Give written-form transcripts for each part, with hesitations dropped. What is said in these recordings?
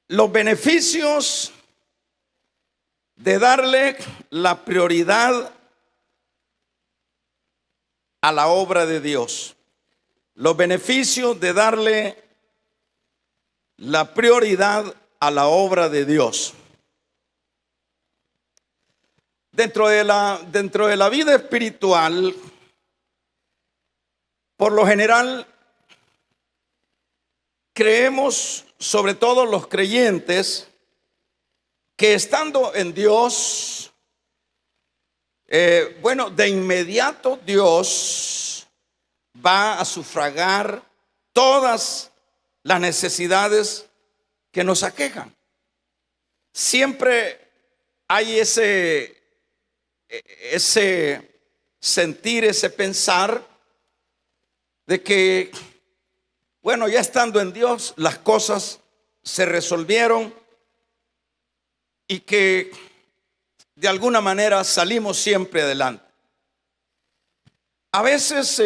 Los beneficios de darle la prioridad a la obra de Dios. Los beneficios de darle la prioridad a la obra de Dios. Dentro de la vida espiritual, por lo general, creemos, sobre todo los creyentes, que estando en Dios, de inmediato Dios va a sufragar todas las necesidades que nos aquejan. Siempre hay ese sentir, ese pensar de que, ya estando en Dios, las cosas se resolvieron y que de alguna manera salimos siempre adelante. A veces,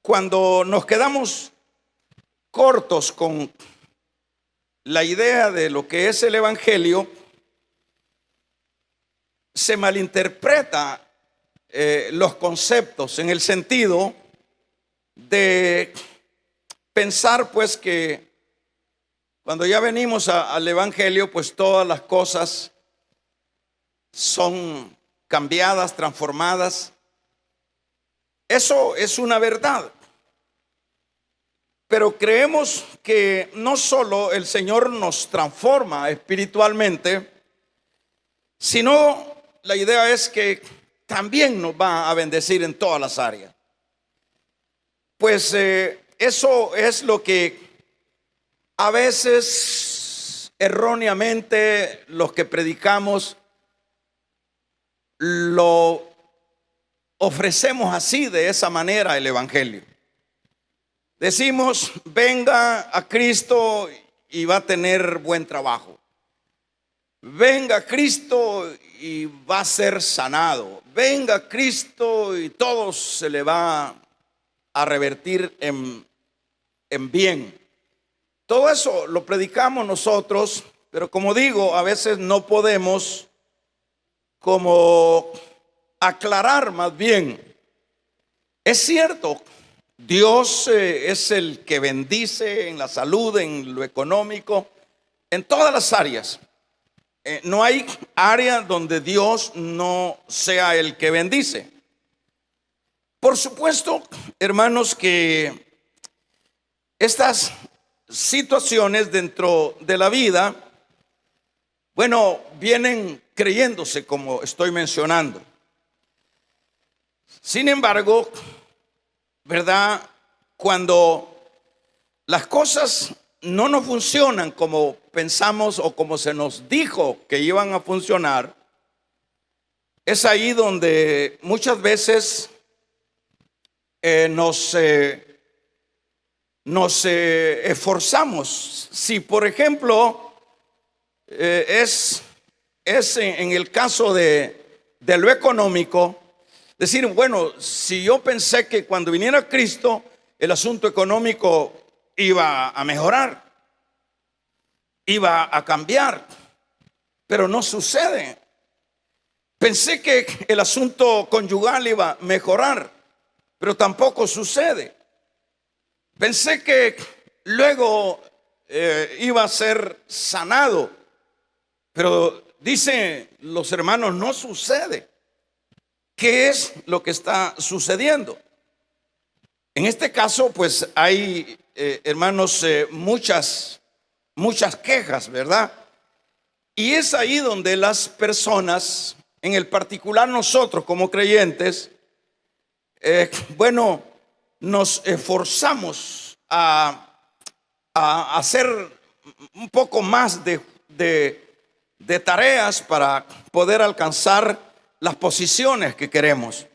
cuando nos quedamos cortos con la idea de lo que es el Evangelio, se malinterpreta los conceptos en el sentido de pensar pues que cuando ya venimos al Evangelio, pues todas las cosas son cambiadas, transformadas. Eso es una verdad. Pero creemos que no solo el Señor nos transforma espiritualmente, sino la idea es que también nos va a bendecir en todas las áreas. Pues eso es lo que a veces erróneamente los que predicamos lo ofrecemos así, de esa manera, el Evangelio. Decimos, venga a Cristo y va a tener buen trabajo. Venga a Cristo y va a ser sanado. Venga a Cristo y todo se le va a revertir en bien. Todo eso lo predicamos nosotros, pero como digo, a veces no podemos como aclarar más bien. Es cierto, Dios es el que bendice en la salud, en lo económico, en todas las áreas. No hay área donde Dios no sea el que bendice. Por supuesto, hermanos, que estas situaciones dentro de la vida, vienen creyéndose como estoy mencionando. Sin embargo, ¿verdad? Cuando las cosas no nos funcionan como pensamos o como se nos dijo que iban a funcionar, es ahí donde muchas veces nos esforzamos. Si por ejemplo es en el caso de lo económico, decir, si yo pensé que cuando viniera Cristo el asunto económico iba a mejorar, iba a cambiar, pero no sucede. Pensé que el asunto conyugal iba a mejorar, pero tampoco sucede. Pensé que luego iba a ser sanado, pero dicen los hermanos, no sucede. ¿Qué es lo que está sucediendo? En este caso, pues hay, hermanos, muchas quejas, ¿verdad? Y es ahí donde las personas, en el particular nosotros como creyentes, nos esforzamos a hacer un poco más de tareas para poder alcanzar las posiciones que queremos.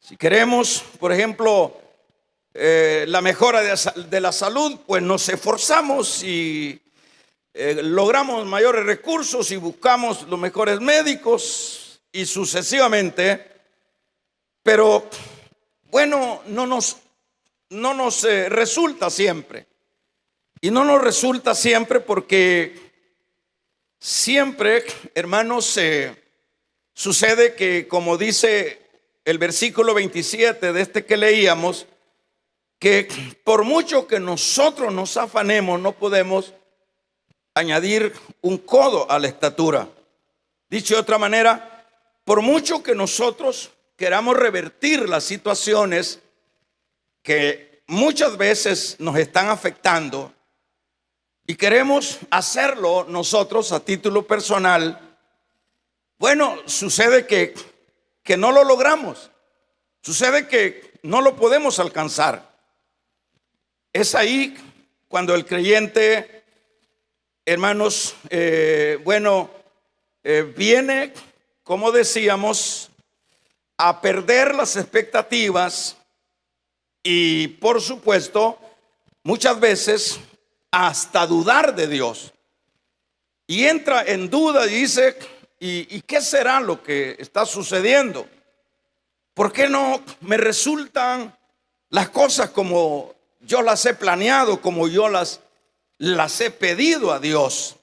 Si queremos, por ejemplo, la mejora de la salud, pues nos esforzamos y logramos mayores recursos y buscamos los mejores médicos y sucesivamente. Pero no nos resulta siempre. Y no nos resulta siempre porque siempre, hermanos, sucede que, como dice el versículo 27 de este que leíamos, que por mucho que nosotros nos afanemos, no podemos añadir un codo a la estatura. Dicho de otra manera, por mucho que nosotros queramos revertir las situaciones que muchas veces nos están afectando y queremos hacerlo nosotros a título personal, bueno, sucede que no lo logramos, sucede que no lo podemos alcanzar. Es ahí cuando el creyente, hermanos, viene, como decíamos, a perder las expectativas y, por supuesto, muchas veces hasta dudar de Dios. Y entra en duda y dice, ¿y qué será lo que está sucediendo? ¿Por qué no me resultan las cosas como yo las he planeado, como yo las he pedido a Dios?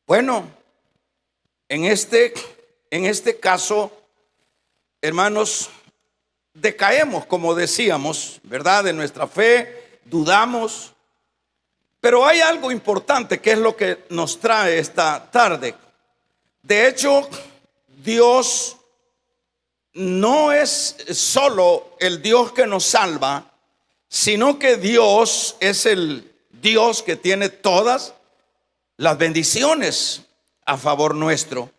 Bueno, en este caso, hermanos, decaemos, como decíamos, ¿verdad? De nuestra fe, dudamos. Pero hay algo importante que es lo que nos trae esta tarde. De hecho, Dios no es solo el Dios que nos salva, sino que Dios es el Dios que tiene todas las bendiciones a favor nuestro.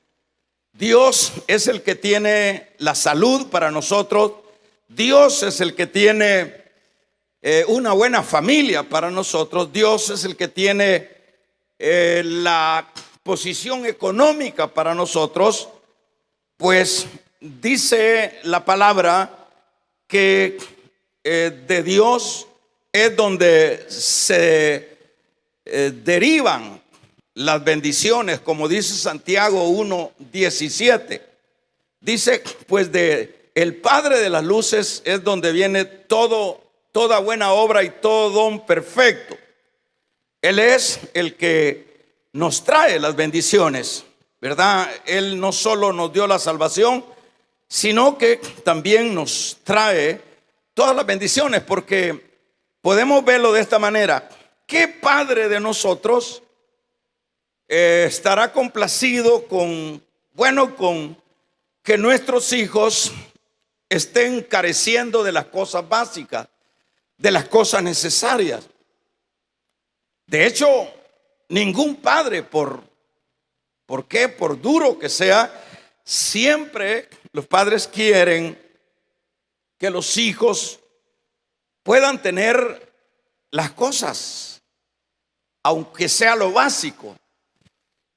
Dios es el que tiene la salud para nosotros. Dios es el que tiene una buena familia para nosotros. Dios es el que tiene la posición económica para nosotros. Pues dice la palabra que de Dios es donde se derivan las bendiciones, como dice Santiago 1:17. Dice, pues de el Padre de las luces es donde viene toda buena obra y todo don perfecto. Él es el que nos trae las bendiciones, ¿verdad? Él no solo nos dio la salvación, sino que también nos trae todas las bendiciones, porque podemos verlo de esta manera. ¿Qué padre de nosotros estará complacido con que nuestros hijos estén careciendo de las cosas básicas, de las cosas necesarias? De hecho, ningún padre, por duro que sea, siempre los padres quieren que los hijos puedan tener las cosas, aunque sea lo básico.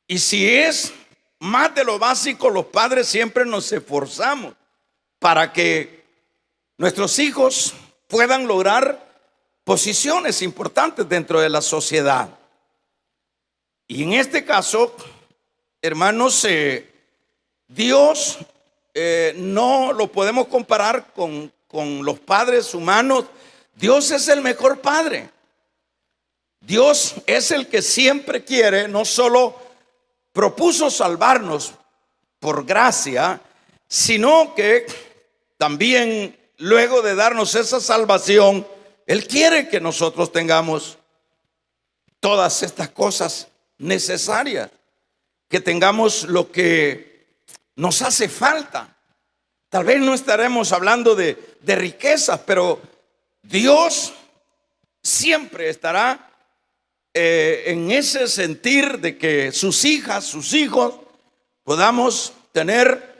Y si es más de lo básico, los padres siempre nos esforzamos para que nuestros hijos puedan lograr posiciones importantes dentro de la sociedad. Y en este caso, hermanos, Dios no lo podemos comparar con los padres humanos. Dios es el mejor padre. Dios es el que siempre quiere, no solo propuso salvarnos por gracia, sino que también luego de darnos esa salvación, Él quiere que nosotros tengamos todas estas cosas necesarias, que tengamos lo que nos hace falta. Tal vez no estaremos hablando de riquezas, pero Dios siempre estará en ese sentir de que sus hijas, sus hijos, podamos tener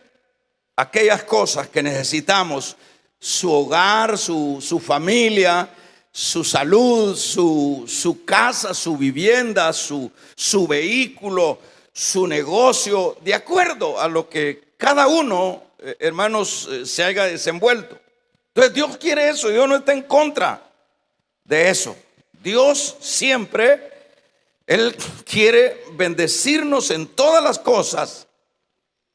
aquellas cosas que necesitamos: su hogar, su familia, su salud, su casa, su vivienda, su vehículo, su negocio, de acuerdo a lo que cada uno, hermanos, se haya desenvuelto. Entonces Dios quiere eso. Dios no está en contra de eso. Dios siempre, Él quiere bendecirnos en todas las cosas,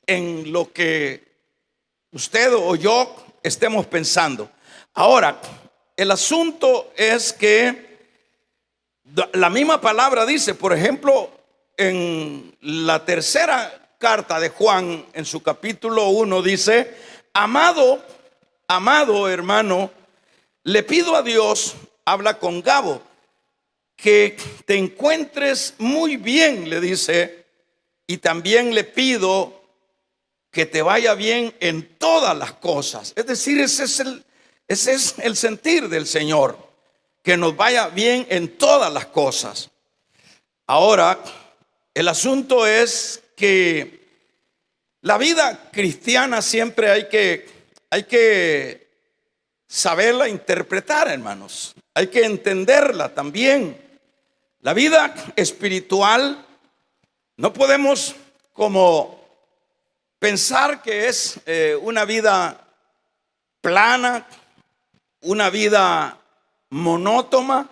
en lo que usted o yo estemos pensando. Ahora, el asunto es que La misma palabra dice, por ejemplo, en la tercera carta de Juan, en su capítulo 1, dice: amado hermano, le pido a Dios, habla con Gabo, que te encuentres muy bien, le dice, y también le pido que te vaya bien en todas las cosas. Es decir, ese es el sentir del Señor, que nos vaya bien en todas las cosas. Ahora, el asunto es que la vida cristiana siempre hay que saberla interpretar, hermanos. Hay que entenderla también. La vida espiritual no podemos como pensar que es una vida plana, una vida monótona,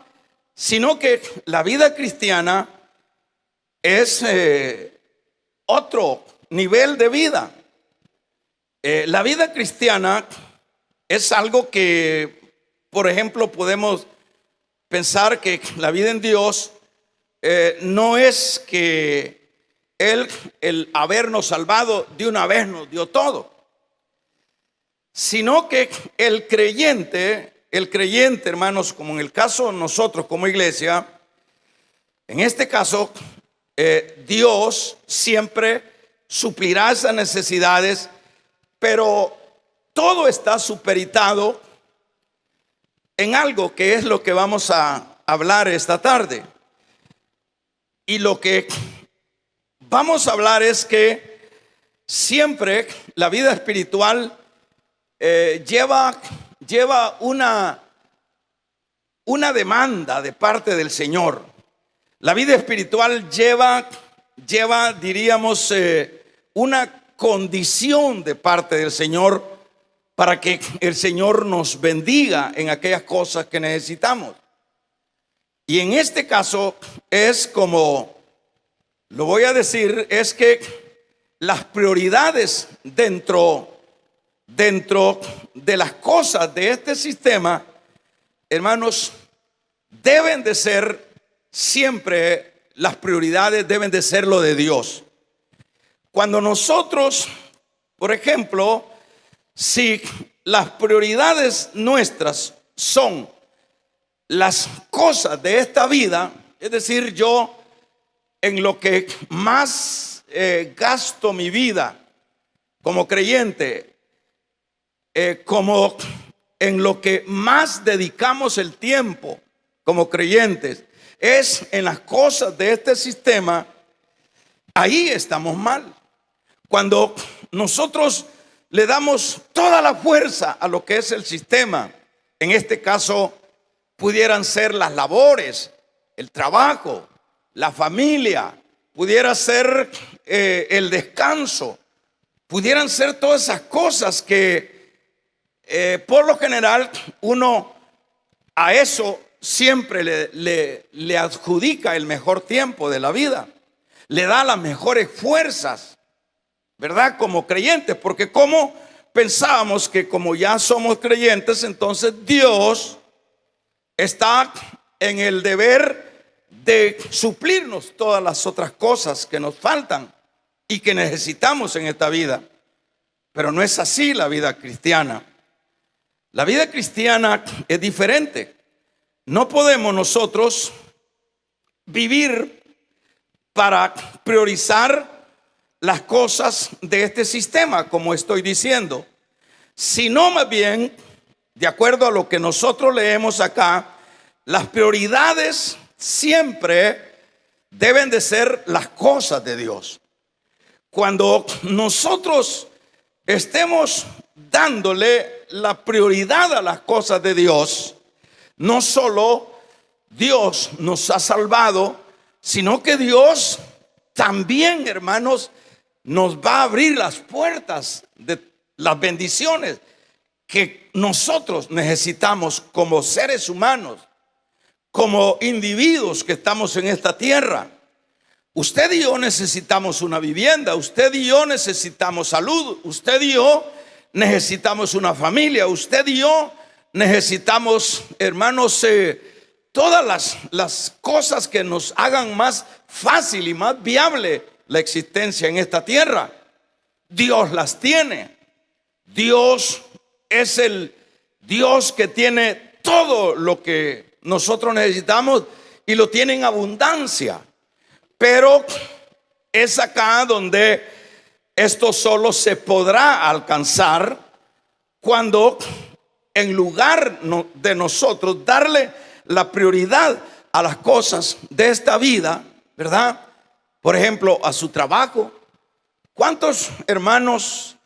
sino que la vida cristiana es otro nivel de vida. La vida cristiana es algo que, por ejemplo, podemos pensar que la vida en Dios no es que el habernos salvado de una vez nos dio todo, sino que el creyente, hermanos, como en el caso de nosotros como iglesia, en este caso, Dios siempre suplirá esas necesidades, pero todo está supeditado en algo que es lo que vamos a hablar esta tarde. Y lo que vamos a hablar es que siempre la vida espiritual lleva una demanda de parte del Señor. La vida espiritual lleva diríamos, una condición de parte del Señor para que el Señor nos bendiga en aquellas cosas que necesitamos. Y en este caso es como, lo voy a decir, es que las prioridades dentro de las cosas de este sistema, hermanos, deben de ser siempre, las prioridades deben de ser lo de Dios. Cuando nosotros, por ejemplo, si las prioridades nuestras son las cosas de esta vida, es decir, yo en lo que más gasto mi vida como creyente, como en lo que más dedicamos el tiempo como creyentes, es en las cosas de este sistema, ahí estamos mal. Cuando nosotros le damos toda la fuerza a lo que es el sistema, en este caso pudieran ser las labores, el trabajo, la familia, pudiera ser el descanso, pudieran ser todas esas cosas que por lo general uno a eso siempre le adjudica el mejor tiempo de la vida, le da las mejores fuerzas, ¿verdad? Como creyentes, porque como pensábamos que como ya somos creyentes, entonces Dios está en el deber de suplirnos todas las otras cosas que nos faltan y que necesitamos en esta vida. Pero no es así la vida cristiana. La vida cristiana es diferente. No podemos nosotros vivir para priorizar las cosas de este sistema, como estoy diciendo, sino más bien, de acuerdo a lo que nosotros leemos acá, las prioridades siempre deben de ser las cosas de Dios. Cuando nosotros estemos dándole la prioridad a las cosas de Dios, no solo Dios nos ha salvado, sino que Dios también, hermanos, nos va a abrir las puertas de las bendiciones que nosotros necesitamos como seres humanos, como individuos que estamos en esta tierra. Usted y yo necesitamos una vivienda, usted y yo necesitamos salud, usted y yo necesitamos una familia, usted y yo necesitamos, hermanos, todas las cosas que nos hagan más fácil y más viable la existencia en esta tierra. Dios las tiene. Dios es el Dios que tiene todo lo que nosotros necesitamos y lo tiene en abundancia. Pero es acá donde esto solo se podrá alcanzar cuando, en lugar de nosotros darle la prioridad a las cosas de esta vida, ¿verdad? Por ejemplo, a su trabajo. ¿Cuántos hermanos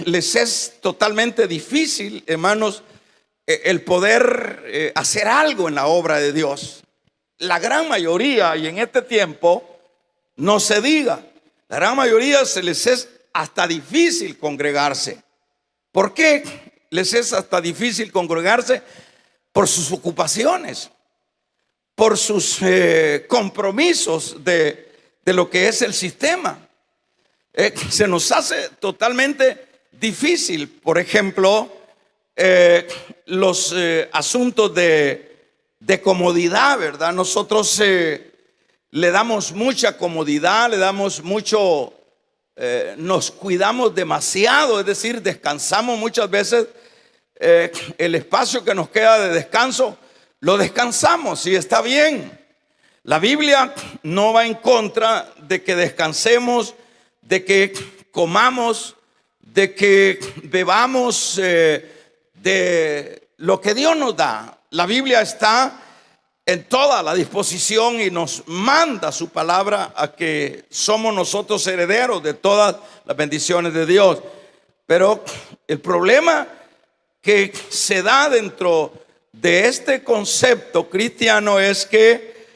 les es totalmente difícil, hermanos, el poder hacer algo en la obra de Dios? La gran mayoría, y en este tiempo no se diga, la gran mayoría se les es hasta difícil congregarse. ¿Por qué les es hasta difícil congregarse? Por sus ocupaciones, por sus compromisos de lo que es el sistema. Se nos hace totalmente difícil, por ejemplo, los asuntos de comodidad, ¿verdad? Nosotros le damos mucha comodidad, le damos mucho, nos cuidamos demasiado, es decir, descansamos muchas veces. El espacio que nos queda de descanso, lo descansamos y está bien. La Biblia no va en contra de que descansemos, de que comamos, de que bebamos de lo que Dios nos da. La Biblia está en toda la disposición y nos manda su palabra a que somos nosotros herederos de todas las bendiciones de Dios. Pero el problema que se da dentro de este concepto cristiano es que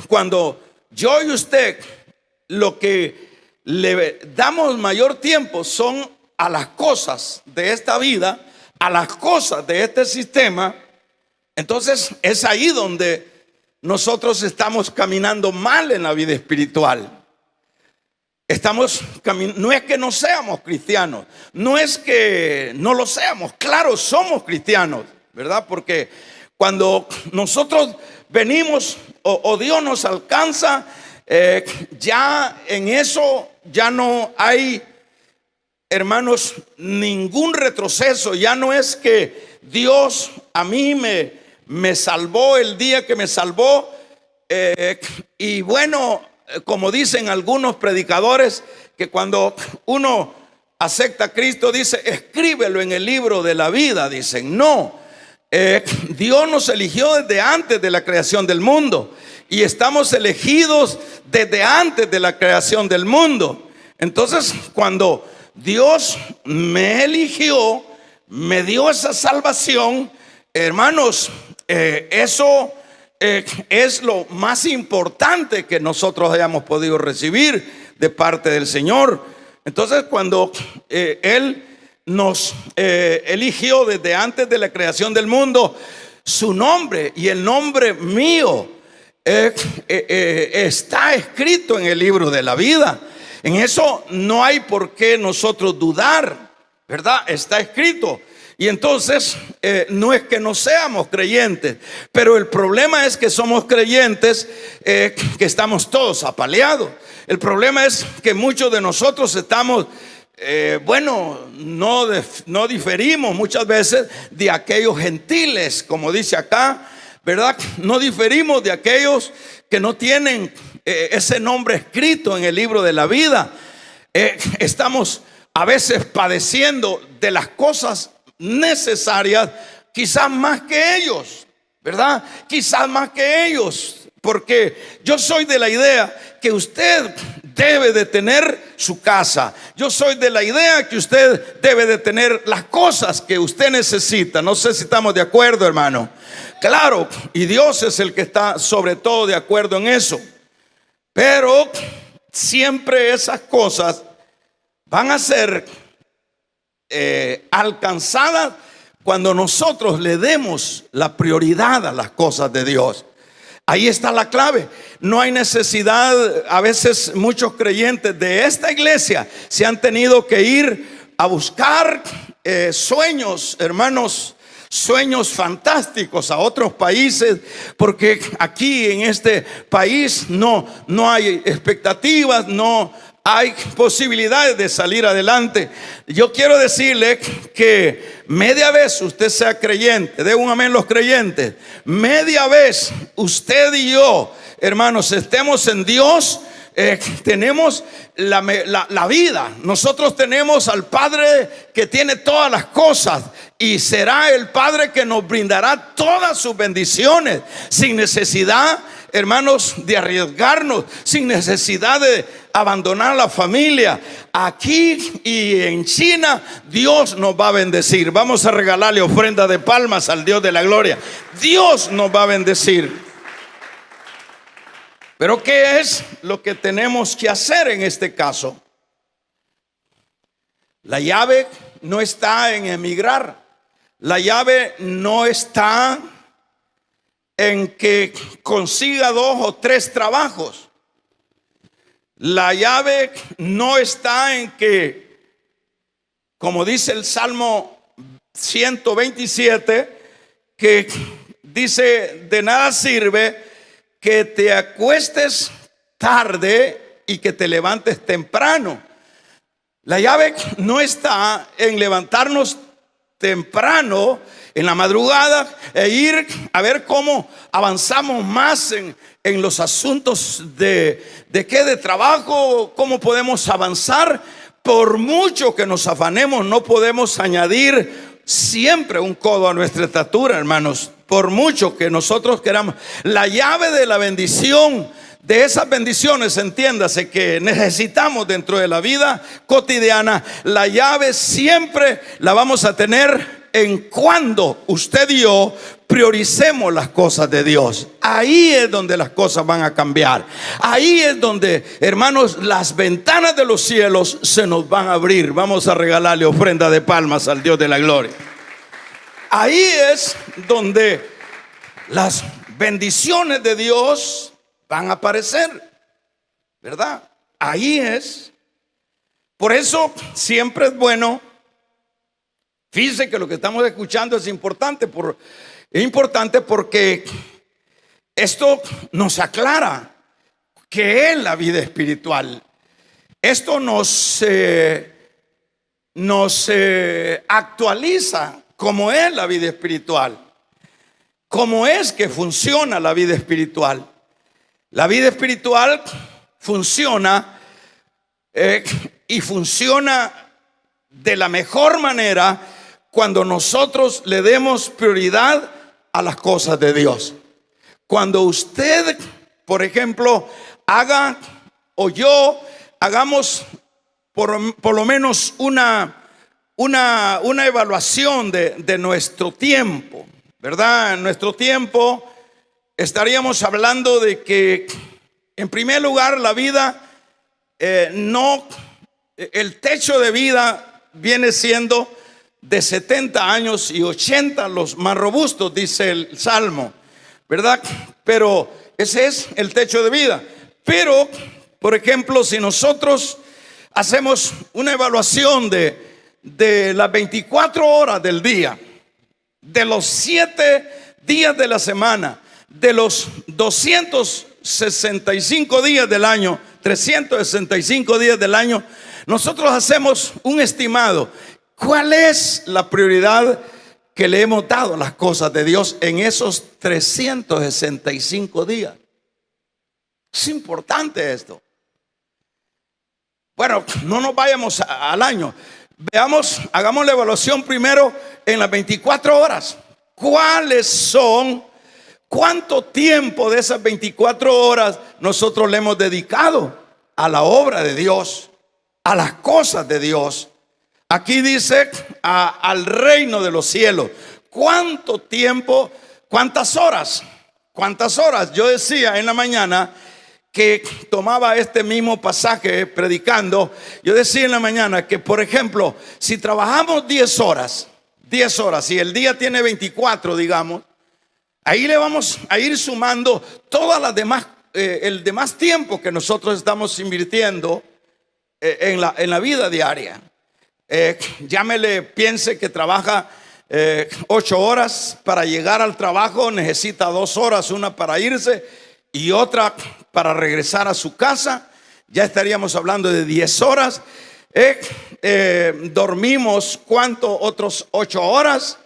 cuando yo y usted lo que le damos mayor tiempo son a las cosas de esta vida, a las cosas de este sistema, entonces es ahí donde nosotros estamos caminando mal en la vida espiritual. No es que no seamos cristianos, no es que no lo seamos, claro, somos cristianos, ¿verdad? Porque cuando nosotros venimos o Dios nos alcanza, ya en eso ya no hay, hermanos, ningún retroceso. Ya no es que Dios a mí me salvó el día que me salvó, y bueno, como dicen algunos predicadores, que cuando uno acepta a Cristo dice, escríbelo en el libro de la vida. Dicen, no, Dios nos eligió desde antes de la creación del mundo y estamos elegidos desde antes de la creación del mundo. Entonces, cuando Dios me eligió, me dio esa salvación, hermanos, eso es lo más importante que nosotros hayamos podido recibir de parte del Señor. Entonces, cuando Él nos eligió desde antes de la creación del mundo, su nombre y el nombre mío está escrito en el libro de la vida. En eso no hay por qué nosotros dudar, ¿verdad? Está escrito. Y entonces no es que no seamos creyentes, pero el problema es que somos creyentes que estamos todos apaleados. El problema es que muchos de nosotros estamos, no diferimos muchas veces de aquellos gentiles, como dice acá, ¿verdad? No diferimos de aquellos que no tienen ese nombre escrito en el libro de la vida. Estamos a veces padeciendo de las cosas necesarias, quizás más que ellos, ¿verdad? Quizás más que ellos, porque yo soy de la idea que usted debe de tener su casa. Yo soy de la idea que usted debe de tener las cosas que usted necesita. No sé si estamos de acuerdo, hermano. Claro, y Dios es el que está sobre todo de acuerdo en eso. Pero siempre esas cosas van a ser alcanzadas cuando nosotros le demos la prioridad a las cosas de Dios. Ahí está la clave. No hay necesidad. A veces muchos creyentes de esta iglesia se han tenido que ir a buscar sueños, hermanos, sueños fantásticos a otros países, porque aquí en este país no hay expectativas, no hay posibilidades de salir adelante. Yo quiero decirle que media vez usted sea creyente, de un amén los creyentes, media vez usted y yo, hermanos, estemos en Dios, tenemos la vida. Nosotros tenemos al Padre que tiene todas las cosas, y será el Padre que nos brindará todas sus bendiciones sin necesidad, hermanos, de arriesgarnos, sin necesidad de abandonar la familia. Aquí y en China Dios nos va a bendecir. Vamos a regalarle ofrenda de palmas al Dios de la gloria. Dios nos va a bendecir. Pero ¿qué es lo que tenemos que hacer en este caso? La llave no está en emigrar. La llave no está en que consiga 2 o 3 trabajos. La llave no está en que, como dice el Salmo 127, que dice: de nada sirve que te acuestes tarde y que te levantes temprano. La llave no está en levantarnos temprano en la madrugada e ir a ver cómo avanzamos más en los asuntos de trabajo, cómo podemos avanzar. Por mucho que nos afanemos, no podemos añadir siempre un codo a nuestra estatura, hermanos. Por mucho que nosotros queramos, la llave de la bendición, de esas bendiciones, entiéndase, que necesitamos dentro de la vida cotidiana, la llave siempre la vamos a tener en cuando usted y yo prioricemos las cosas de Dios. Ahí es donde las cosas van a cambiar. Ahí es donde, hermanos, las ventanas de los cielos se nos van a abrir. Vamos a regalarle ofrenda de palmas al Dios de la gloria. Ahí es donde las bendiciones de Dios van a aparecer, ¿verdad? Ahí es. Por eso siempre es bueno. Fíjense que lo que estamos escuchando es importante porque esto nos aclara qué es la vida espiritual. Esto nos actualiza cómo es la vida espiritual, cómo es que funciona la vida espiritual. La vida espiritual funciona y funciona de la mejor manera cuando nosotros le demos prioridad a las cosas de Dios. Cuando usted, por ejemplo, haga o yo hagamos por lo menos una evaluación de nuestro tiempo, ¿verdad? En nuestro tiempo estaríamos hablando de que, en primer lugar, la vida el techo de vida viene siendo de 70 años y 80 los más robustos, dice el Salmo, ¿verdad? Pero ese es el techo de vida. Pero, por ejemplo, si nosotros hacemos una evaluación de las 24 horas del día, de los 7 días de la semana, de los 265 días del año, 365 días del año, nosotros hacemos un estimado. ¿Cuál es la prioridad que le hemos dado a las cosas de Dios en esos 365 días? Es importante esto. Bueno, no nos vayamos al año. Veamos, hagamos la evaluación primero en las 24 horas. ¿Cuánto tiempo de esas 24 horas nosotros le hemos dedicado a la obra de Dios, a las cosas de Dios? Aquí dice al reino de los cielos. ¿Cuánto tiempo? ¿Cuántas horas? ¿Cuántas horas? Yo decía en la mañana que tomaba este mismo pasaje predicando. Yo decía en la mañana que, por ejemplo, si trabajamos 10 horas, y el día tiene 24, digamos, ahí le vamos a ir sumando todas las demás, el demás tiempo que nosotros estamos invirtiendo en la vida diaria. Llámele, piense que trabaja 8 horas para llegar al trabajo, necesita 2 horas, una para irse y otra para regresar a su casa. Ya estaríamos hablando de 10 horas. Dormimos, ¿cuánto? Otros 8 horas.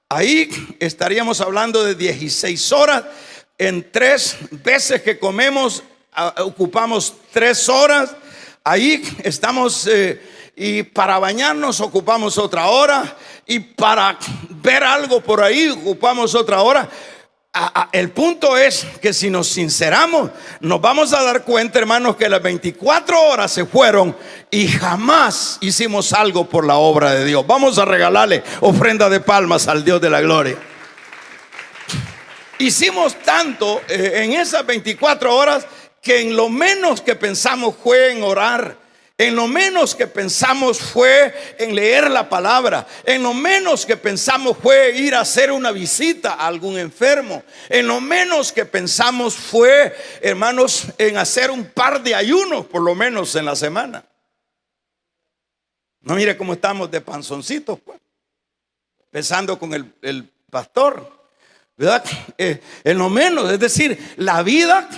Ahí estaríamos hablando de 16 horas. En 3 veces que comemos, ocupamos 3 horas. Ahí estamos, y para bañarnos ocupamos otra hora. Y para ver algo por ahí ocupamos otra hora. El punto es que si nos sinceramos, nos vamos a dar cuenta, hermanos, que las 24 horas se fueron y jamás hicimos algo por la obra de Dios. Vamos a regalarle ofrenda de palmas al Dios de la gloria. Hicimos tanto en esas 24 horas que en lo menos que pensamos fue en orar. En lo menos que pensamos fue en leer la palabra. En lo menos que pensamos fue ir a hacer una visita a algún enfermo. En lo menos que pensamos fue, hermanos, en hacer un par de ayunos por lo menos en la semana. No mire cómo estamos de panzoncitos, pues. Pensando con el pastor, ¿verdad? En lo menos, es decir, la vida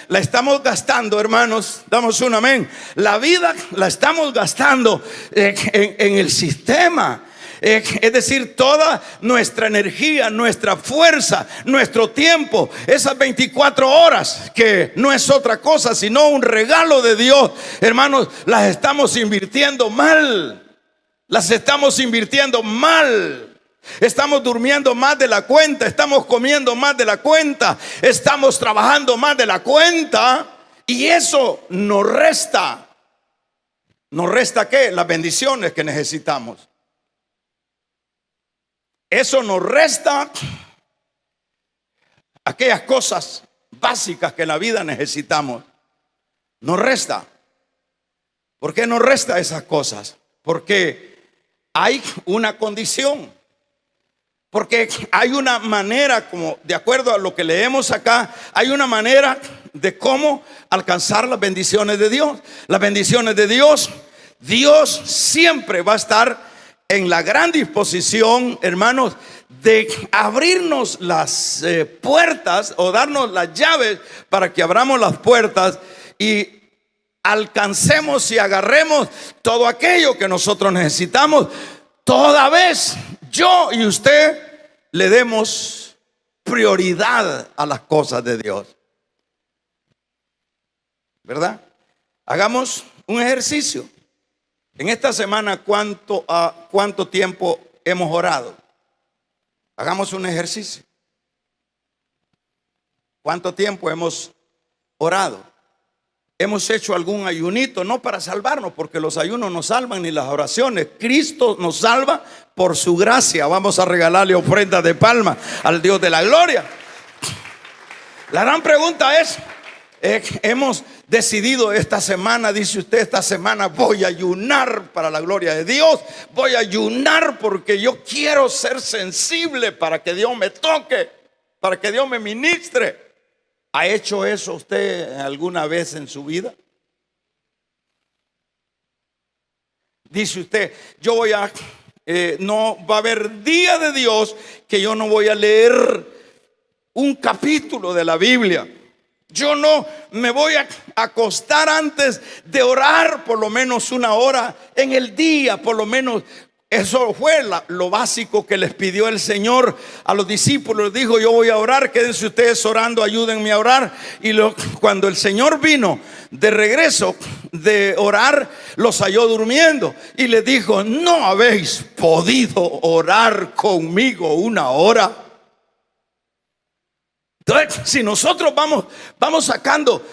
la estamos gastando, hermanos. Damos un amén. La vida la estamos gastando en el sistema. Es decir, toda nuestra energía, nuestra fuerza, nuestro tiempo, esas 24 horas, que no es otra cosa sino un regalo de Dios, hermanos, las estamos invirtiendo mal. Las estamos invirtiendo mal. Estamos durmiendo más de la cuenta, estamos comiendo más de la cuenta, estamos trabajando más de la cuenta, y eso nos resta. ¿Nos resta qué? Las bendiciones que necesitamos. Eso nos resta aquellas cosas básicas que en la vida necesitamos. Nos resta. ¿Por qué nos resta esas cosas? Porque hay una condición. Porque hay una manera, como de acuerdo a lo que leemos acá, hay una manera de cómo alcanzar las bendiciones de Dios. Las bendiciones de Dios, Dios siempre va a estar en la gran disposición, hermanos, de abrirnos las puertas o darnos las llaves para que abramos las puertas y alcancemos y agarremos todo aquello que nosotros necesitamos, toda vez yo y usted le demos prioridad a las cosas de Dios. ¿Verdad? Hagamos un ejercicio. En esta semana, ¿cuánto tiempo hemos orado? Hagamos un ejercicio. ¿Cuánto tiempo hemos orado? Hemos hecho algún ayunito, no para salvarnos, porque los ayunos no salvan ni las oraciones. Cristo nos salva por su gracia. Vamos a regalarle ofrenda de palma al Dios de la gloria. La gran pregunta es, hemos decidido esta semana, dice usted, esta semana voy a ayunar para la gloria de Dios. Voy a ayunar porque yo quiero ser sensible para que Dios me toque, para que Dios me ministre. ¿Ha hecho eso usted alguna vez en su vida? Dice usted, yo voy a, no va a haber día de Dios que yo no voy a leer un capítulo de la Biblia. Yo no me voy a acostar antes de orar por lo menos 1 hora en el día, por lo menos. Eso fue lo básico que les pidió el Señor a los discípulos. Dijo, yo voy a orar, quédense ustedes orando, ayúdenme a orar. Y cuando el Señor vino de regreso de orar, los halló durmiendo y les dijo, ¿no habéis podido orar conmigo 1 hora? Entonces, si nosotros vamos sacando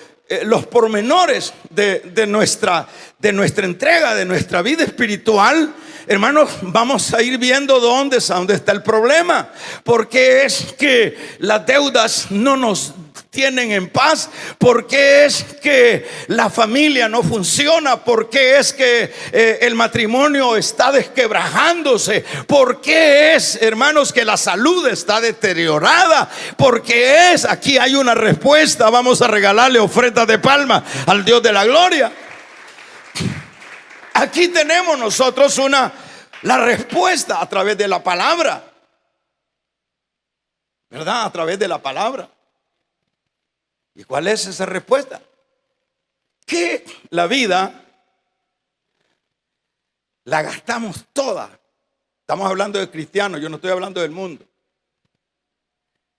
los pormenores de nuestra entrega, de nuestra vida espiritual, hermanos, vamos a ir viendo dónde está el problema. Porque es que las deudas no nos tienen en paz, porque es que la familia no funciona, porque es que el matrimonio está desquebrajándose, porque es, hermanos, que la salud está deteriorada, porque es, aquí hay una respuesta. Vamos a regalarle ofrenda de palma al Dios de la gloria. Aquí tenemos nosotros la respuesta a través de la palabra. ¿Verdad? A través de la palabra. ¿Y cuál es esa respuesta? Que la vida la gastamos toda. Estamos hablando de cristianos, yo no estoy hablando del mundo.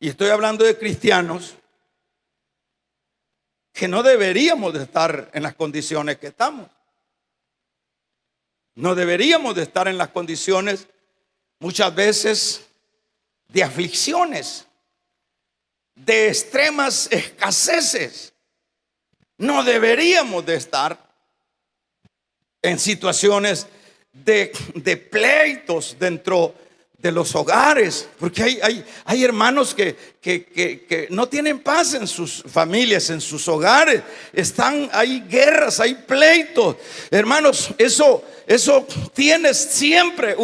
Y estoy hablando de cristianos que no deberíamos de estar en las condiciones que estamos. No deberíamos de estar en las condiciones muchas veces de aflicciones, de extremas escaseces. No deberíamos de estar en situaciones de pleitos dentro de los hogares, porque hay hermanos que no tienen paz en sus familias, en sus hogares. Hay guerras, hay pleitos. Hermanos, eso tiene siempre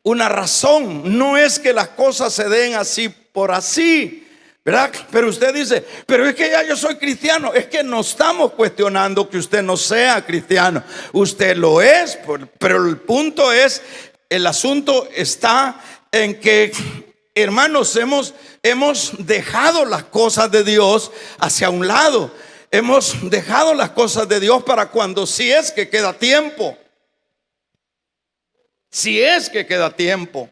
una razón. No es que las cosas se den así por así, ¿verdad? Pero usted dice, pero es que ya yo soy cristiano. Es que no estamos cuestionando que usted no sea cristiano. Usted lo es, pero el punto es, el asunto está en que, hermanos, hemos dejado las cosas de Dios hacia un lado. Hemos dejado las cosas de Dios para cuando, si es que queda tiempo. Si es que queda tiempo.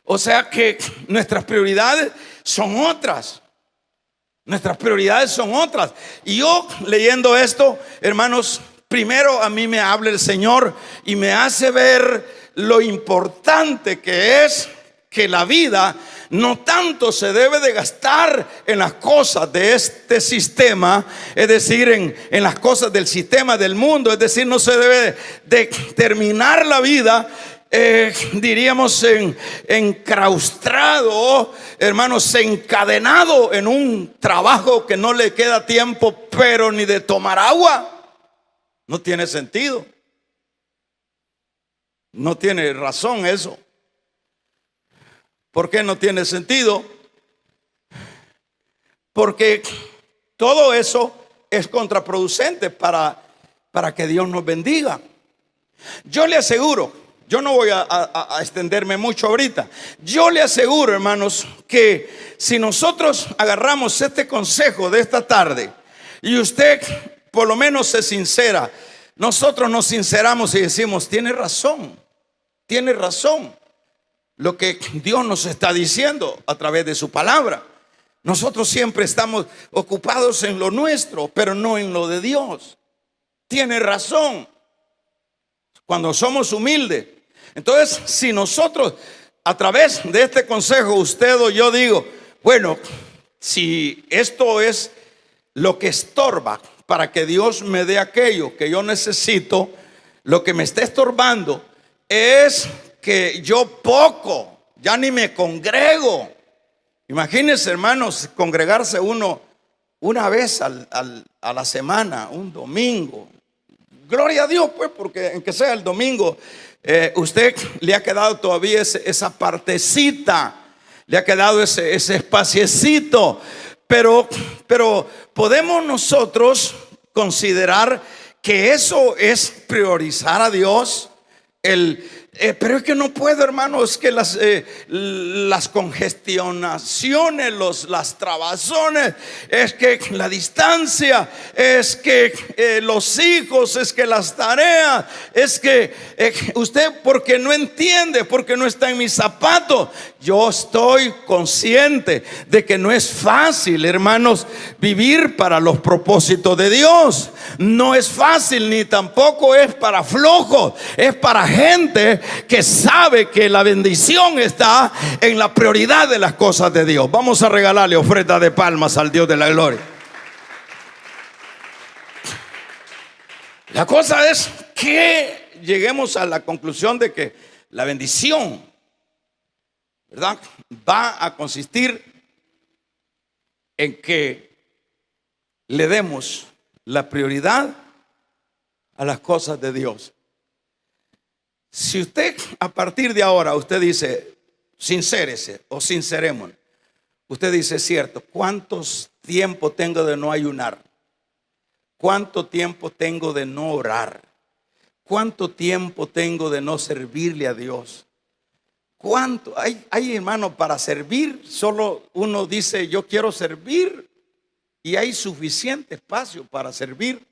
O sea que nuestras prioridades son otras. Nuestras prioridades son otras. Y yo leyendo esto, hermanos, primero a mí me habla el Señor y me hace ver lo importante que es que la vida no tanto se debe de gastar en las cosas de este sistema, es decir, en las cosas del sistema del mundo. Es decir, no se debe de terminar la vida diríamos enclaustrado, hermanos, encadenado en un trabajo que no le queda tiempo, pero ni de tomar agua. No tiene sentido. No tiene razón eso. ¿Por qué no tiene sentido? Porque todo eso es contraproducente para que Dios nos bendiga. Yo le aseguro, yo no voy a extenderme mucho ahorita. Yo le aseguro, hermanos, que si nosotros agarramos este consejo de esta tarde y usted por lo menos se sincera, nosotros nos sinceramos y decimos, tiene razón lo que Dios nos está diciendo a través de su palabra. Nosotros siempre estamos ocupados en lo nuestro, pero no en lo de Dios. Tiene razón. Cuando somos humildes. Entonces, si nosotros a través de este consejo, usted o yo digo, bueno, si esto es lo que estorba para que Dios me dé aquello que yo necesito, lo que me está estorbando es que yo poco, ya ni me congrego. Imagínense, hermanos, congregarse uno una vez a la semana, un domingo. Gloria a Dios, pues, porque en que sea el domingo, usted le ha quedado todavía esa partecita, le ha quedado ese espaciecito. Pero podemos nosotros considerar que eso es priorizar a Dios. Pero es que no puedo, hermano, es que las congestionaciones, las trabazones, es que la distancia, es que los hijos, es que las tareas, es que usted porque no entiende, porque no está en mis zapatos. Yo estoy consciente de que no es fácil, hermanos, vivir para los propósitos de Dios. No es fácil, ni tampoco es para flojos, es para gente que sabe que la bendición está en la prioridad de las cosas de Dios. Vamos a regalarle ofrenda de palmas al Dios de la gloria. La cosa es que lleguemos a la conclusión de que la bendición, ¿verdad?, va a consistir en que le demos la prioridad a las cosas de Dios. Si usted a partir de ahora, usted dice, sincérese o sincerémonos, usted dice, es cierto, ¿cuántos tiempo tengo de no ayunar? ¿Cuánto tiempo tengo de no orar? ¿cuánto tiempo tengo de no servirle a Dios? ¿Cuánto? Hay hermano, para servir, solo uno dice yo quiero servir y hay suficiente espacio para servir.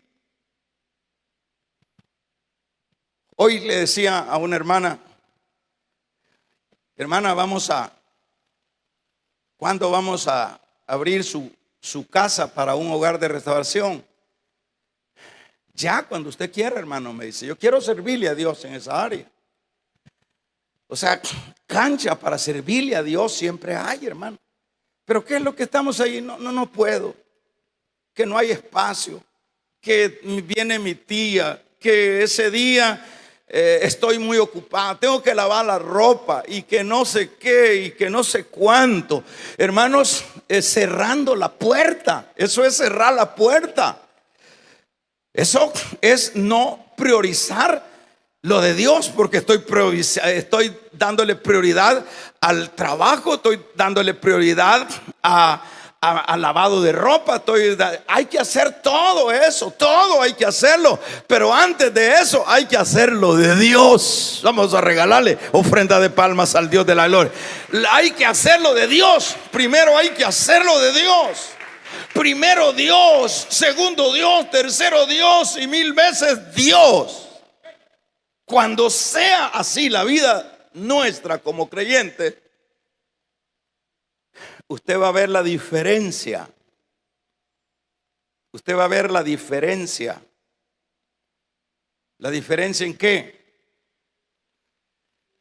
Hoy le decía a una hermana, ¿cuándo vamos a abrir su casa para un hogar de restauración? Ya cuando usted quiera, hermano, me dice, yo quiero servirle a Dios en esa área. O sea, cancha para servirle a Dios siempre hay, hermano. Pero ¿qué es lo que estamos ahí? No puedo. Que no hay espacio. Que viene mi tía. Que ese día estoy muy ocupada. Tengo que lavar la ropa. Y que no sé qué. Y que no sé cuánto. Hermanos, cerrando la puerta. Eso es cerrar la puerta. Eso es no priorizar lo de Dios, porque estoy dándole prioridad al trabajo, estoy dándole prioridad al lavado de ropa. Hay que hacer todo eso, todo hay que hacerlo, pero antes de eso hay que hacerlo de Dios. Vamos a regalarle ofrenda de palmas al Dios de la gloria. Hay que hacerlo de Dios. Primero hay que hacerlo de Dios. Primero Dios, segundo Dios, tercero Dios y 1000 veces Dios. Cuando sea así la vida nuestra como creyentes, usted va a ver la diferencia. Usted va a ver la diferencia. ¿La diferencia en qué?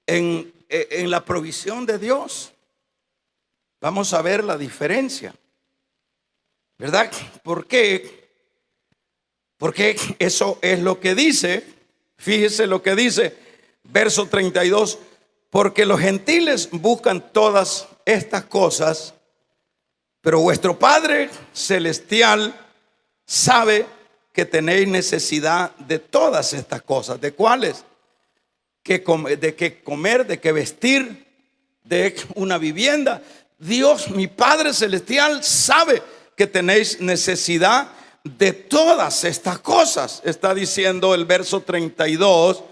En la provisión de Dios. Vamos a ver la diferencia. ¿Verdad? ¿Por qué? Porque eso es lo que dice. Fíjese lo que dice verso 32. Porque los gentiles buscan todas estas cosas, pero vuestro Padre celestial sabe que tenéis necesidad de todas estas cosas. ¿De cuáles? De qué comer, de qué vestir, de una vivienda. Dios, mi Padre celestial, sabe que tenéis necesidad de todas estas cosas. Está diciendo el verso 32.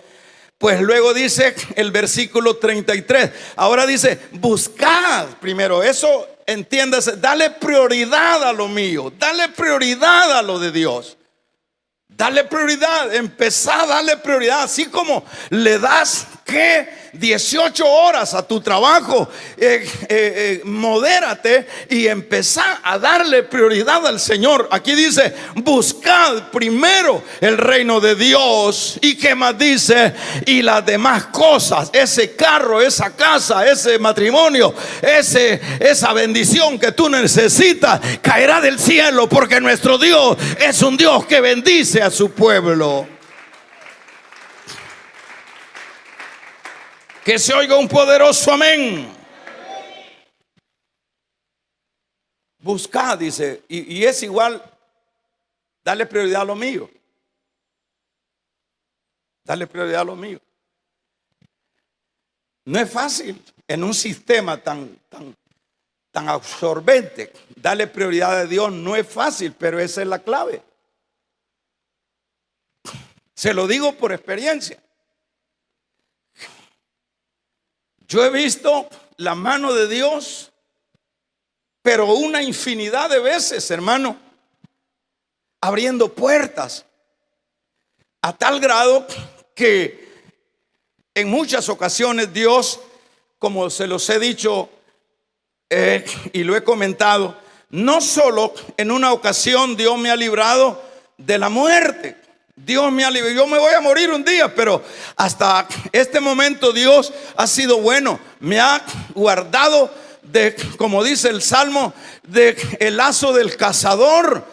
Pues luego dice el versículo 33. Ahora dice, buscad primero. Eso, entiéndase, dale prioridad a lo mío. Dale prioridad a lo de Dios. Dale prioridad, empezá a darle prioridad. Así como le das 18 horas a tu trabajo, modérate y empezá a darle prioridad al Señor. Aquí dice, buscad primero el reino de Dios. ¿Y qué más dice? Y las demás cosas, ese carro, esa casa, ese matrimonio, esa bendición que tú necesitas, caerá del cielo, porque nuestro Dios es un Dios que bendice a su pueblo. Que se oiga un poderoso amén. Buscad, dice, y es igual, dale prioridad a lo mío. Dale prioridad a lo mío. No es fácil en un sistema tan absorbente. Darle prioridad a Dios no es fácil, pero esa es la clave. Se lo digo por experiencia. Yo he visto la mano de Dios, pero una infinidad de veces, hermano, abriendo puertas, a tal grado que en muchas ocasiones Dios, como se los he dicho y lo he comentado, no solo en una ocasión Dios me ha librado de la muerte. Dios me ha librado. Yo me voy a morir un día, pero hasta este momento Dios ha sido bueno. Me ha guardado de, como dice el Salmo, de el lazo del cazador.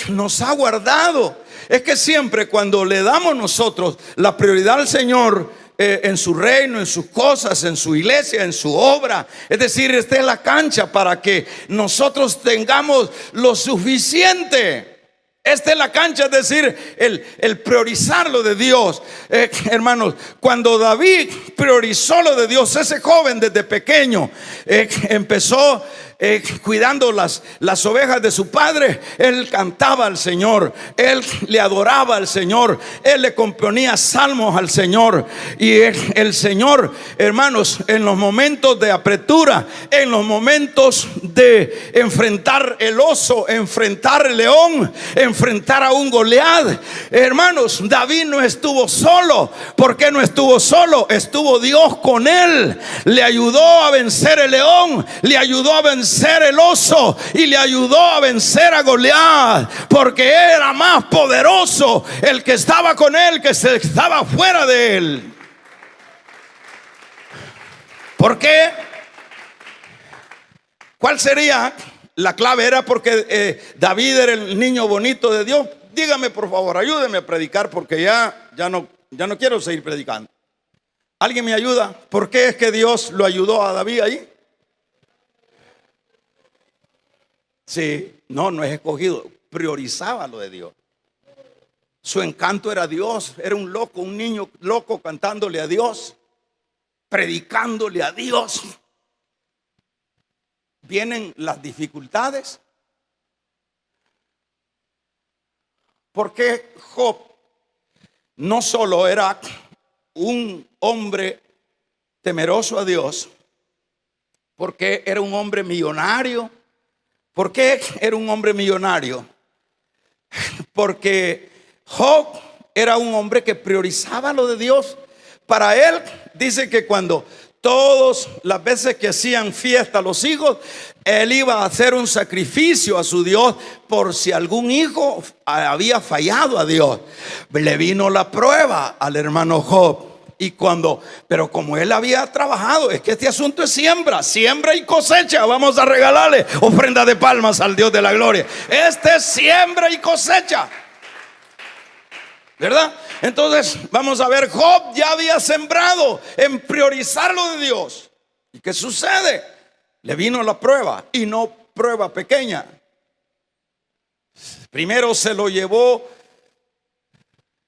Nos ha guardado. Es que siempre cuando le damos nosotros la prioridad al Señor, en su reino, en sus cosas, en su iglesia, en su obra, es decir, esta es la cancha para que nosotros tengamos lo suficiente. Esta es la cancha, es decir, el priorizar lo de Dios. Hermanos, cuando David priorizó lo de Dios, ese joven desde pequeño empezó cuidando las ovejas de su padre, él cantaba al Señor, él le adoraba al Señor, él le componía salmos al Señor. Y el Señor, hermanos, en los momentos de apretura, en los momentos de enfrentar el oso, enfrentar el león, enfrentar a un Goliat, hermanos, David no estuvo solo. ¿Por qué no estuvo solo? Estuvo Dios con él. Le ayudó a vencer el león, le ayudó a vencer el oso y le ayudó a vencer a Goliat, porque era más poderoso el que estaba con él que se estaba fuera de él. ¿Por qué? ¿Cuál sería la clave? Era porque David era el niño bonito de Dios. Dígame por favor, ayúdeme a predicar, porque ya no quiero seguir predicando. ¿Alguien me ayuda? ¿Por qué es que Dios lo ayudó a David ahí? Sí, no es escogido, priorizaba lo de Dios. Su encanto era Dios, era un loco, un niño loco cantándole a Dios, predicándole a Dios. Vienen las dificultades. Porque Job no solo era un hombre temeroso a Dios, porque era un hombre millonario. ¿Por qué era un hombre millonario? Porque Job era un hombre que priorizaba lo de Dios. Para él, dice que cuando todas las veces que hacían fiesta los hijos, él iba a hacer un sacrificio a su Dios por si algún hijo había fallado a Dios. Le vino la prueba al hermano Job. Pero como él había trabajado, es que este asunto es siembra y cosecha. Vamos a regalarle ofrenda de palmas al Dios de la gloria. Este es siembra y cosecha, ¿verdad? Entonces vamos a ver, Job ya había sembrado en priorizar lo de Dios. ¿Y qué sucede? Le vino la prueba, y no prueba pequeña. Primero se lo llevó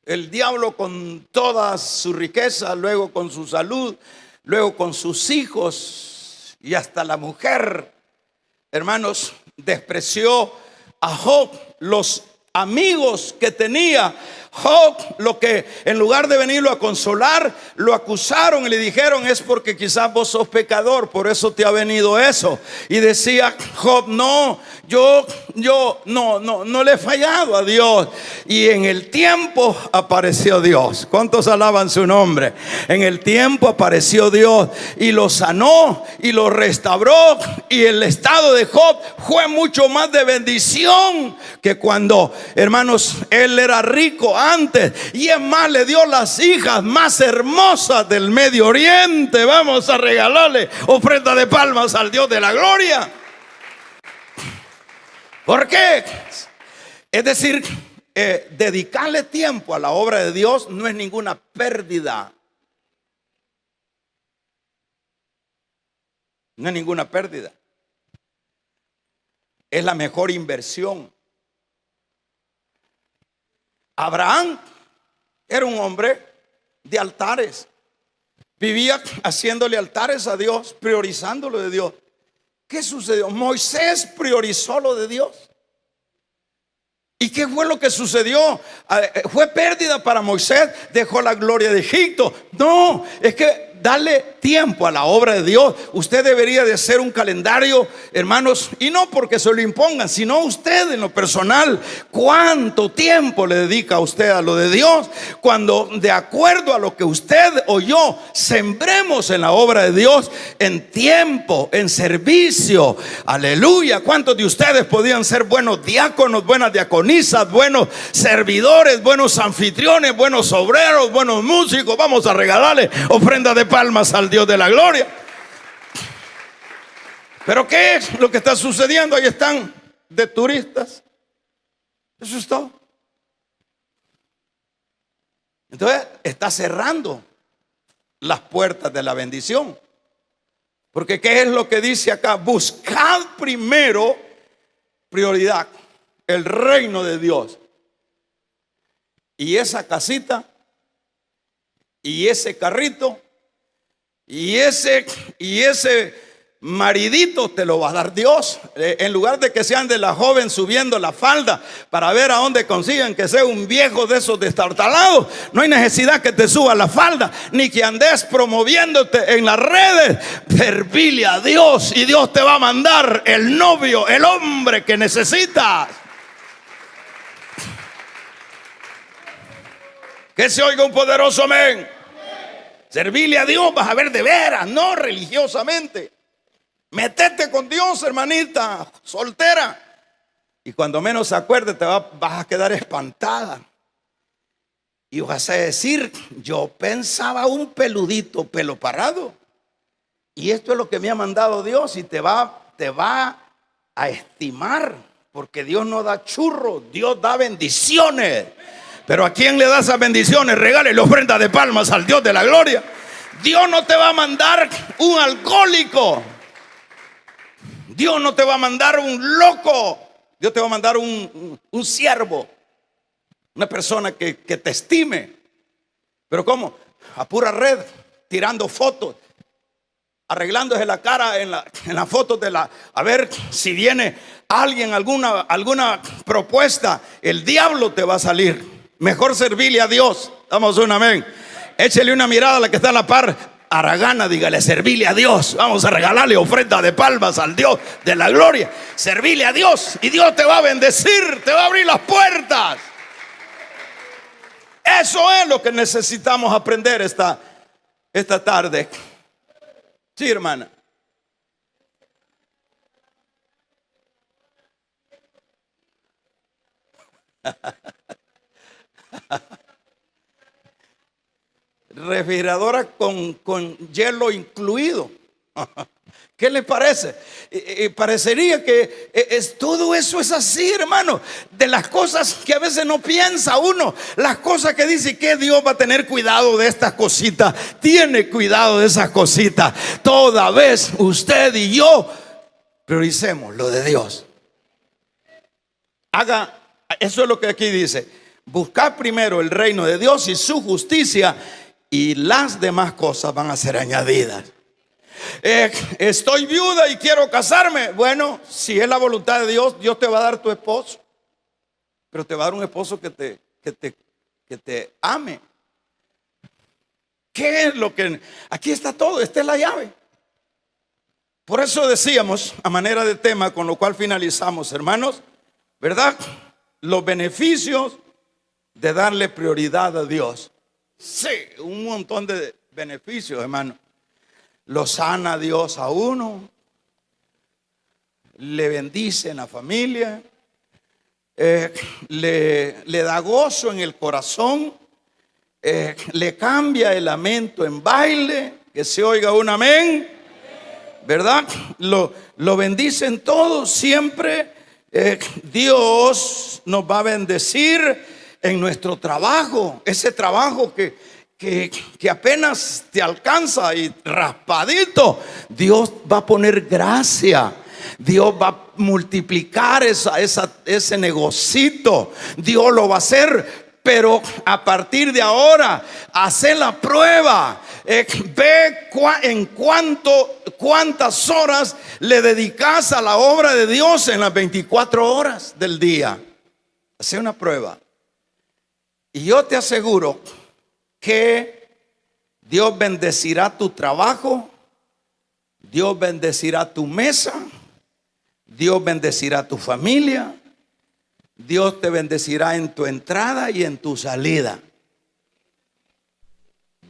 el diablo con toda su riqueza, luego con su salud, luego con sus hijos, y hasta la mujer, hermanos, despreció a Job. Los amigos que tenía Job, lo que en lugar de venirlo a consolar, lo acusaron y le dijeron: es porque quizás vos sos pecador, por eso te ha venido eso. Y decía Job: no, yo no le he fallado a Dios. Y en el tiempo apareció Dios. ¿Cuántos alaban su nombre? En el tiempo apareció Dios y lo sanó y lo restauró, y el estado de Job fue mucho más de bendición que cuando, hermanos, él era rico antes. Y es más, le dio las hijas más hermosas del Medio Oriente. Vamos a regalarle ofrenda de palmas al Dios de la gloria. ¿Por qué? Es decir, dedicarle tiempo a la obra de Dios no es ninguna pérdida. No es ninguna pérdida. Es la mejor inversión. Abraham era un hombre de altares. Vivía haciéndole altares a Dios, priorizando lo de Dios. ¿Qué sucedió? Moisés priorizó lo de Dios. ¿Y qué fue lo que sucedió? ¿Fue pérdida para Moisés? ¿Dejó la gloria de Egipto? No, es que darle tiempo a la obra de Dios. Usted debería de hacer un calendario, hermanos, y no porque se lo impongan, sino usted en lo personal. ¿Cuánto tiempo le dedica usted a lo de Dios? Cuando, de acuerdo a lo que usted o yo sembremos en la obra de Dios, en tiempo, en servicio, aleluya. ¿Cuántos de ustedes podían ser buenos diáconos, buenas diaconisas, buenos servidores, buenos anfitriones, buenos obreros, buenos músicos? Vamos a regalarle ofrenda de palmas al Dios de la gloria. Pero ¿qué es lo que está sucediendo? Ahí están de turistas. Eso es todo. Entonces está cerrando las puertas de la bendición. Porque ¿qué es lo que dice acá? Buscad primero, prioridad, el reino de Dios. Y esa casita, y ese carrito, y ese maridito te lo va a dar Dios. En lugar de que sean de la joven subiendo la falda para ver a dónde consiguen que sea un viejo de esos destartalados, no hay necesidad que te suba la falda, ni que andes promoviéndote en las redes. Servile a Dios y Dios te va a mandar el novio, el hombre que necesitas. Que se oiga un poderoso amén. Servirle a Dios, vas a ver de veras, no religiosamente. Métete con Dios, hermanita soltera, y cuando menos se acuerde vas a quedar espantada y vas a decir: yo pensaba un peludito, pelo parado, y esto es lo que me ha mandado Dios. Y te va a estimar, porque Dios no da churros, Dios da bendiciones. Pero ¿a quién le da esas bendiciones? Regálele ofrenda de palmas al Dios de la gloria. Dios no te va a mandar un alcohólico, Dios no te va a mandar un loco, Dios te va a mandar un siervo, una persona que te estime. Pero ¿cómo? A pura red, tirando fotos, arreglándose la cara en la foto a ver si viene alguien, alguna propuesta. El diablo te va a salir. Mejor servirle a Dios. Damos un amén. Échele una mirada a la que está a la par. Haragana, dígale: servirle a Dios. Vamos a regalarle ofrenda de palmas al Dios de la gloria. Servirle a Dios y Dios te va a bendecir, te va a abrir las puertas. Eso es lo que necesitamos aprender esta tarde. Sí, hermana. Refrigeradora con hielo incluido. ¿Qué le parece? Parecería que todo eso es así, hermano. De las cosas que a veces no piensa uno, las cosas que dice que Dios va a tener cuidado de estas cositas. Tiene cuidado de esas cositas. Toda vez usted y yo prioricemos lo de Dios. Eso es lo que aquí dice: buscad primero el reino de Dios y su justicia, y las demás cosas van a ser añadidas. Estoy viuda y quiero casarme. Bueno, si es la voluntad de Dios, Dios te va a dar tu esposo, pero te va a dar un esposo que te ame. ¿Qué es lo que? Aquí está todo, esta es la llave. Por eso decíamos, a manera de tema, con lo cual finalizamos, hermanos, ¿verdad? Los beneficios de darle prioridad a Dios. Sí, un montón de beneficios, hermano. Lo sana Dios a uno, le bendice en la familia, le da gozo en el corazón, le cambia el lamento en baile. Que se oiga un amén, ¿verdad? Lo bendice en todo, siempre. Dios nos va a bendecir en nuestro trabajo, ese trabajo que apenas te alcanza y raspadito, Dios va a poner gracia. Dios va a multiplicar ese negocito. Dios lo va a hacer. Pero a partir de ahora, hacer la prueba. Ve cuántas horas le dedicas a la obra de Dios en las 24 horas del día. Hace una prueba. Y yo te aseguro que Dios bendecirá tu trabajo, Dios bendecirá tu mesa, Dios bendecirá tu familia, Dios te bendecirá en tu entrada y en tu salida.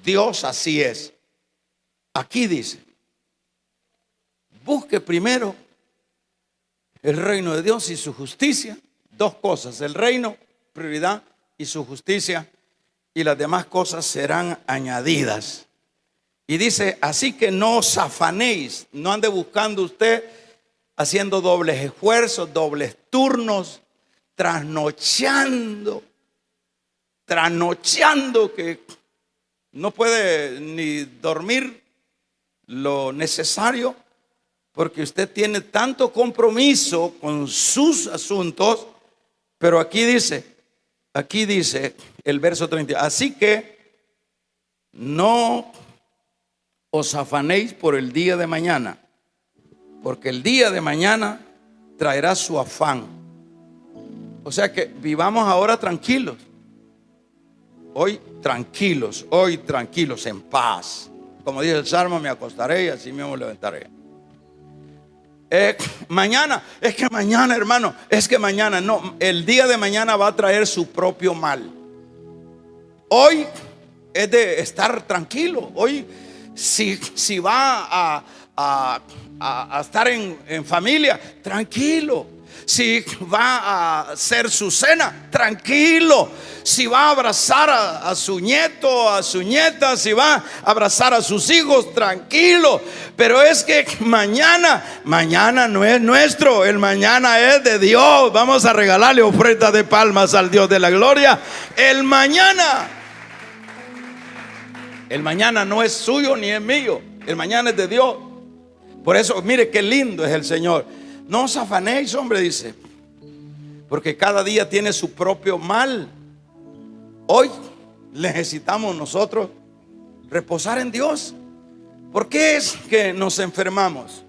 Dios así es. Aquí dice: busque primero el reino de Dios y su justicia. Dos cosas: el reino, prioridad, y su justicia, y las demás cosas serán añadidas. Y dice: así que no os afanéis, no ande buscando usted haciendo dobles esfuerzos, dobles turnos, trasnochando, que no puede ni dormir lo necesario, porque usted tiene tanto compromiso con sus asuntos. Pero aquí dice el verso 30: así que no os afanéis por el día de mañana, porque el día de mañana traerá su afán. O sea que vivamos ahora tranquilos. Hoy tranquilos en paz. Como dice el Salmo, me acostaré y así mismo levantaré. Mañana, es que mañana, hermano, es que mañana no, el día de mañana va a traer su propio mal. Hoy es de estar tranquilo. Hoy si va a estar en familia, tranquilo. Si va a hacer su cena, tranquilo. Si va a abrazar a su nieto, a su nieta, si va a abrazar a sus hijos, tranquilo. Pero es que mañana no es nuestro, el mañana es de Dios. Vamos a regalarle ofrenda de palmas al Dios de la gloria. El mañana no es suyo ni es mío, el mañana es de Dios. Por eso, mire qué lindo es el Señor. No os afanéis, hombre, dice, porque cada día tiene su propio mal. Hoy necesitamos nosotros reposar en Dios. ¿Por qué es que nos enfermamos?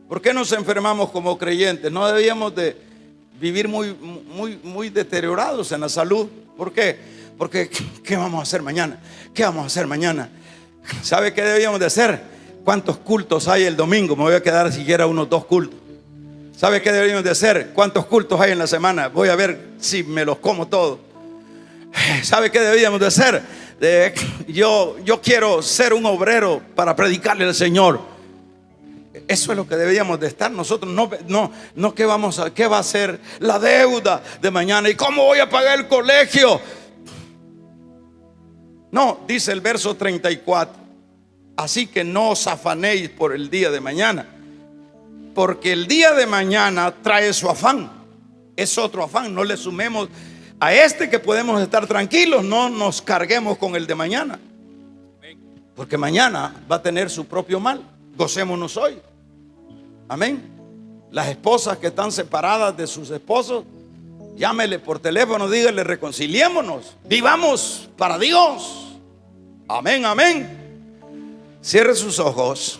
¿Por qué nos enfermamos como creyentes? No debíamos de vivir muy deteriorados en la salud. ¿Por qué? Porque ¿qué vamos a hacer mañana? ¿Qué vamos a hacer mañana? ¿Sabe qué debíamos de hacer? ¿Cuántos cultos hay el domingo? Me voy a quedar siquiera unos 2 cultos. ¿Sabe qué deberíamos de hacer? ¿Cuántos cultos hay en la semana? Voy a ver si me los como todos. ¿Sabe qué deberíamos de hacer? Yo quiero ser un obrero para predicarle al Señor. Eso es lo que deberíamos de estar nosotros. No ¿qué va a ser la deuda de mañana? ¿Y cómo voy a pagar el colegio? No, dice el verso 34. Así que no os afanéis por el día de mañana, porque el día de mañana trae su afán. Es otro afán. No le sumemos a este que podemos estar tranquilos. No nos carguemos con el de mañana, porque mañana va a tener su propio mal. Gocémonos hoy. Amén. Las esposas que están separadas de sus esposos, llámele por teléfono, dígale, reconciliémonos, vivamos para Dios. Amén, amén. Cierre sus ojos.